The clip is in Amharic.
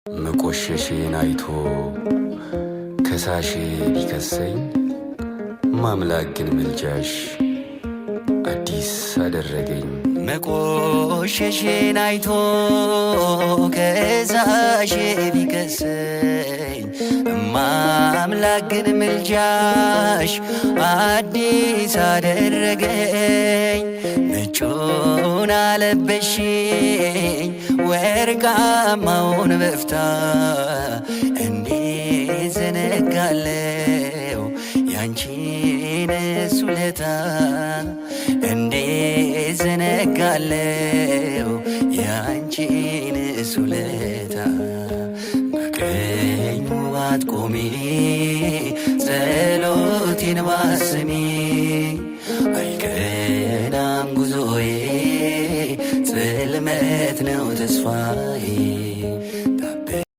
መቆሸሼን አይቶ ከሳሼ ቢከሰኝ ማምላክ ግን ምልጃሽ አዲስ አደረገኝ። መቆሸሼን አይቶ ከሳሼ ቢከሰኝ ማምላክ ግን ምልጃሽ አዲስ አደረገኝ። ነጩን አለበሽኝ ወርቃማውን በፍታ እንዴት ዘነጋለው ያንቺንስ ውለታ እንዴት ዘነጋለው ያንቺንስ ውለታ። በቀኙ ባትቆሚ ጸሎቴን ባትሰሚ አይቀናም ጉዞዬ ጽልመት ነው ተስፋ